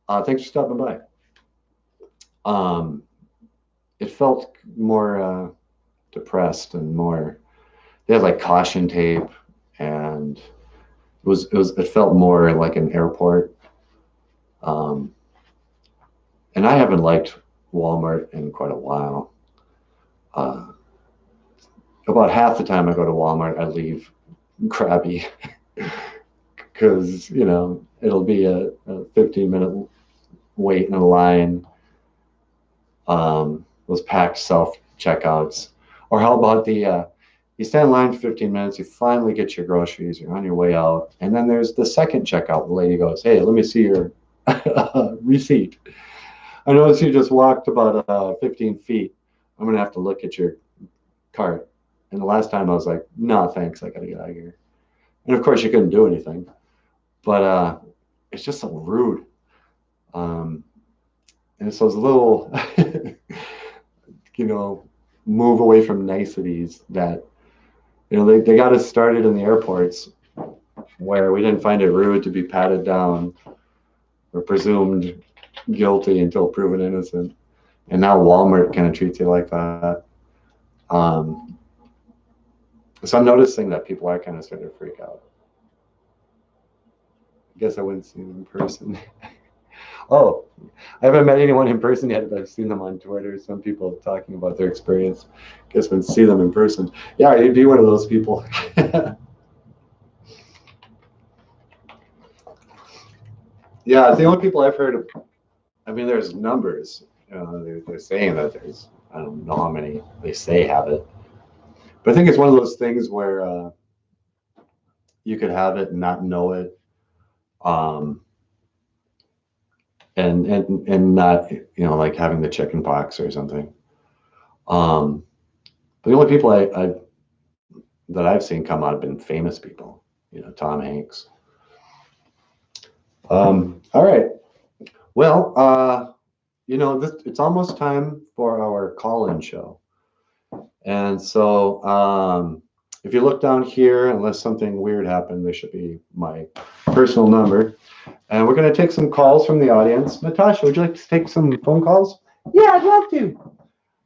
Thanks for stopping by. It felt more depressed and more. They had like caution tape, and it felt more like an airport. And I haven't liked Walmart in quite a while. About half the time I go to Walmart, I leave crabby because it'll be a 15-minute wait in a line. Those packed self checkouts, or how about you stand in line for 15 minutes, you finally get your groceries, you're on your way out, and then there's the second checkout. The lady goes, "Hey, let me see your receipt. I noticed you just walked about 15 feet. I'm gonna have to look at your cart." And the last time I was like, "No, thanks, I gotta get out of here." And of course you couldn't do anything, but it's just so rude. And so it's a little, move away from niceties that, they got us started in the airports where we didn't find it rude to be patted down or presumed guilty until proven innocent. And now Walmart kind of treats you like that. So I'm noticing that people are kind of starting to freak out. I guess I wouldn't see them in person. Oh, I haven't met anyone in person yet, but I've seen them on Twitter. Some people talking about their experience. Guess when see them in person. Yeah, you'd be one of those people. Yeah, the only people I've heard of, I mean, there's numbers. They're saying that there's, I don't know how many they say have it. But I think it's one of those things where you could have it and not know it. And not, like having the chicken pox or something. But the only people that I've seen come out have been famous people, Tom Hanks. All right. Well, it's almost time for our call-in show. And so if you look down here, unless something weird happened, there should be my personal number. And we're going to take some calls from the audience. Natasha, would you like to take some phone calls? Yeah, I'd love to.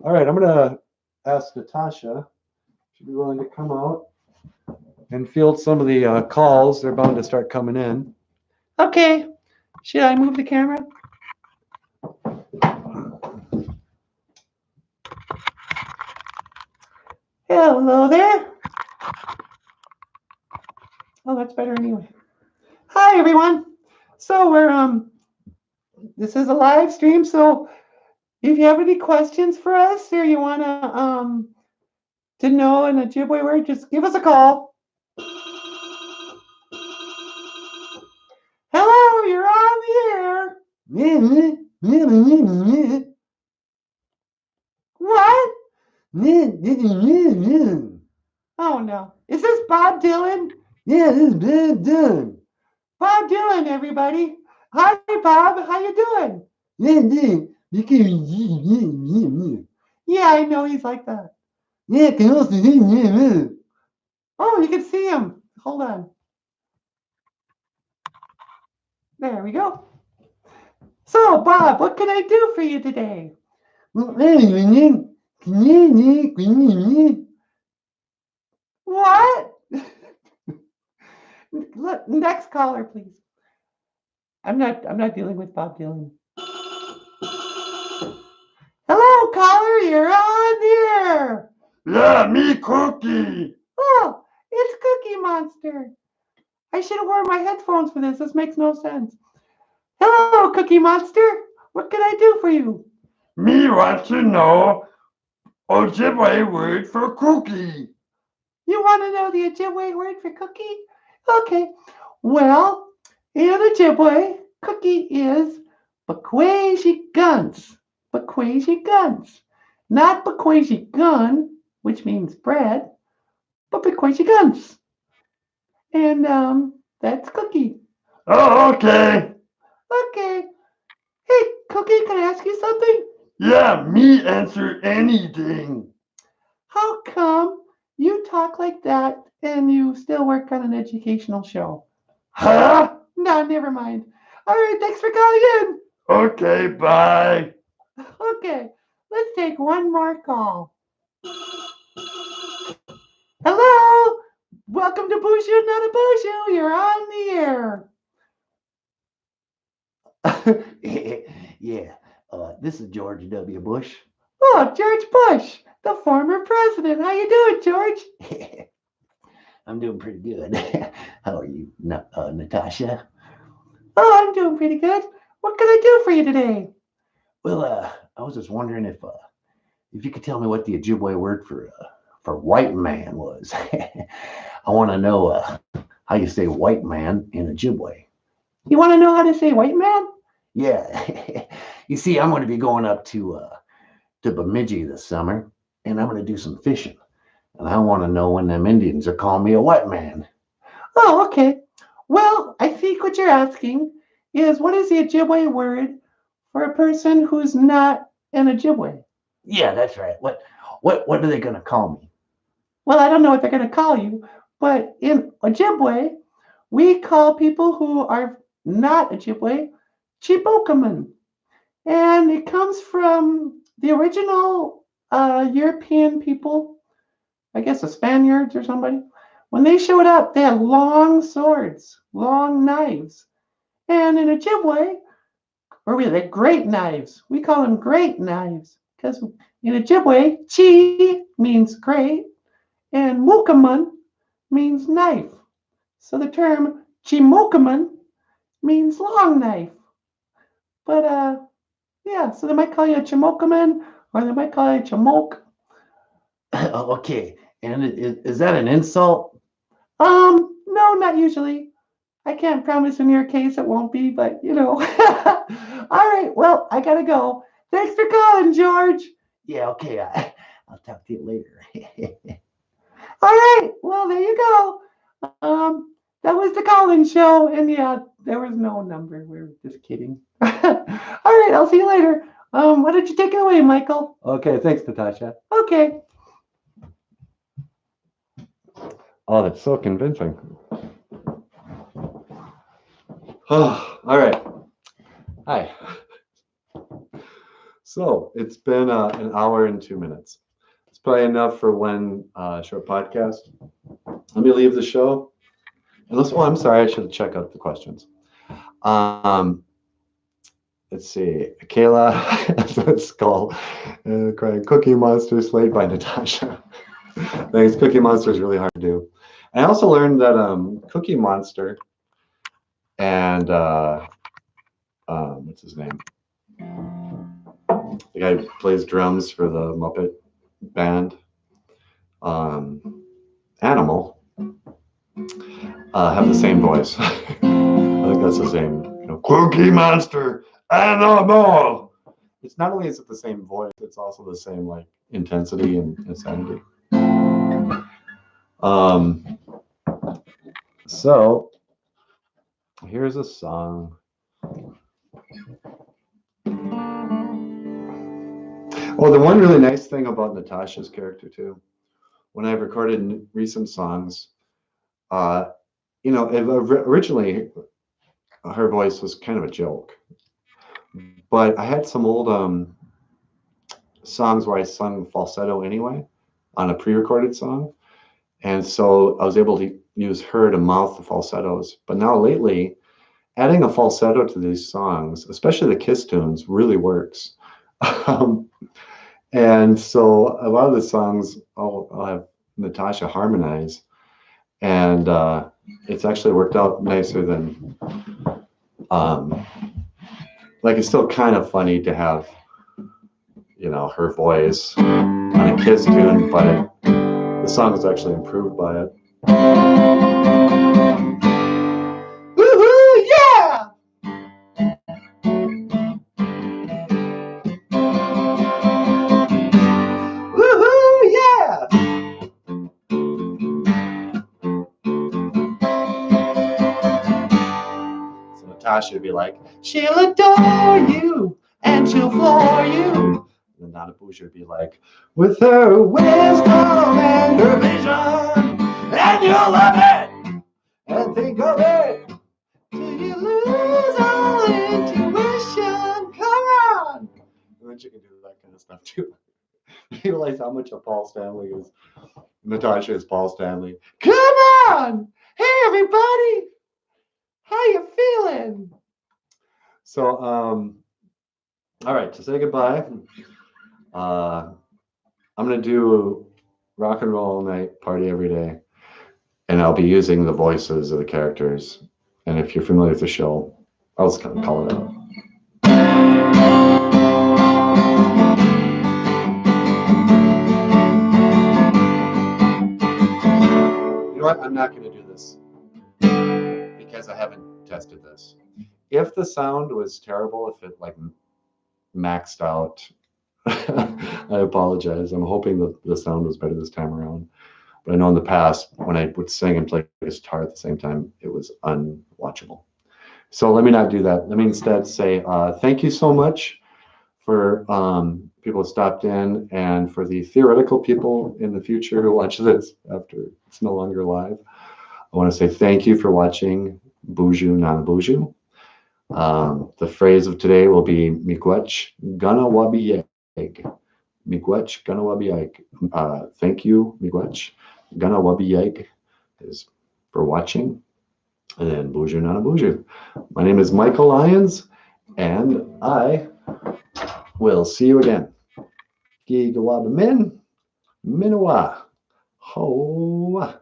All right, I'm going to ask Natasha if she'd be willing to come out and field some of the calls. They're bound to start coming in. Okay. Should I move the camera? Hello there. Oh, that's better anyway. Hi, everyone. So this is a live stream, so if you have any questions for us or you want to know an Ojibwe word, just give us a call. Hello, you're on the air. What? Oh, no. Is this Bob Dylan? Yeah, this is Bob Dylan. Bob Dylan, everybody. Hi, Bob. How you doing? Yeah, I know he's like that. Yeah, can also see. Oh, you can see him. Hold on. There we go. So, Bob, what can I do for you today? What? Look, next caller, please. I'm not dealing with Bob Dylan. Hello, caller, you're on the air. Yeah, me, Cookie. Oh, it's Cookie Monster. I should have worn my headphones for this. This makes no sense. Hello, Cookie Monster. What can I do for you? Me want to know Ojibwe word for cookie. You want to know the Ojibwe word for cookie? Okay. Well, in Ojibwe, cookie is bakwaji guns. Bakwaji guns. Not bakwaji gun, which means bread, but bakwaji guns. And That's Cookie. Oh, okay. Okay. Hey, Cookie, can I ask you something? Yeah, me answer anything. How come you talk like that and you still work on an educational show? Huh? No, never mind. All right, thanks for calling in. Okay, bye. Okay, let's take one more call. Hello? Welcome to BOOZHOO NANABOOZHOO. You're on the air. Yeah, this is George W. Bush. Oh, George Bush, the former president. How you doing, George? I'm doing pretty good. How are you, Natasha? Oh, I'm doing pretty good. What can I do for you today? Well, I was just wondering if you could tell me what the Ojibwe word for white man was. I want to know how you say white man in Ojibwe. You want to know how to say white man? Yeah, you see, I'm going to be going up to Bemidji this summer, and I'm going to do some fishing, and I want to know when them Indians are calling me a white man. Oh, okay. Well, I think what you're asking is what is the Ojibwe word for a person who's not an Ojibwe? Yeah, that's right. What are they going to call me? Well, I don't know what they're going to call you, but in Ojibwe, we call people who are not Ojibwe Chibokaman. And it comes from the original European people, I guess the Spaniards or somebody. When they showed up, they had long swords, long knives. And in Ojibwe, or we had great knives. We call them great knives because in Ojibwe, chi means great and mukaman means knife. So the term chimokaman means long knife. But yeah, so they might call you a chimokaman or they might call you a chimok. Okay, and is that an insult? No, not usually. I can't promise in your case it won't be, but you know. All right, well, I gotta go. Thanks for calling, George. Yeah, okay. I'll talk to you later. All right, well, there you go. That was the call-in show, and yeah, there was no number. We were just kidding. All right, I'll see you later. Why don't you take it away, Michael? Okay, thanks, Natasha. Okay. Oh, that's so convincing. Oh, all right. Hi. So it's been an hour and 2 minutes. It's probably enough for one short podcast. Let me leave the show. Unless, oh, I'm sorry, I should check out the questions. Let's see. Kayla, that's called crying Cookie Monster slayed by Natasha. Thanks. Cookie Monster is really hard to do. I also learned that Cookie Monster and what's his name? The guy who plays drums for the Muppet band, Animal, have the same voice. I think that's the same. Cookie Monster, Animal. It's not only is it the same voice, it's also the same like intensity and insanity. So here's a song. Oh, the one really nice thing about Natasha's character too, when I've recorded recent songs, originally her voice was kind of a joke, but I had some old songs where I sung falsetto anyway on a pre-recorded song, and so I was able to use her to mouth the falsettos. But now lately, adding a falsetto to these songs, especially the Kiss tunes, really works. And so a lot of the songs I'll have Natasha harmonize, and it's actually worked out nicer than like it's still kind of funny to have her voice on a Kiss tune, but the song is actually improved by it. Woohoo! Yeah! Woohoo! Yeah! Natasha would be like, she'll adore you and she'll floor you. And NanaBOOZHOO would be like, with her wisdom and her vision, and you'll love it and think of it till you lose all intuition. Come on. And then she can do that kind of stuff too. You realize how much of Paul Stanley is Natasha is Paul Stanley. Come on! Hey everybody! How you feeling? So all right, to say goodbye, I'm gonna do rock and roll all night, party every day, and I'll be using the voices of the characters. And if you're familiar with the show, I'll just kind of call it out. You know what? I'm not going to do this because I haven't tested this. If the sound was terrible, if it like maxed out, I apologize. I'm hoping that the sound was better this time around. But I know in the past, when I would sing and play guitar at the same time, it was unwatchable. So let me not do that. Let me instead say thank you so much for people who stopped in, and for the theoretical people in the future who watch this after it's no longer live. I want to say thank you for watching BOOZHOO NANABOOZHOO. The phrase of today will be miigwech gana wabi yeg. Miigwech gana wabi yeg. Thank you, miigwech gana wabi yeg is for watching. And then BOOZHOO NANABOOZHOO. My name is Michael Lyons, and I will see you again. Gi gawaba min, minawa, ho.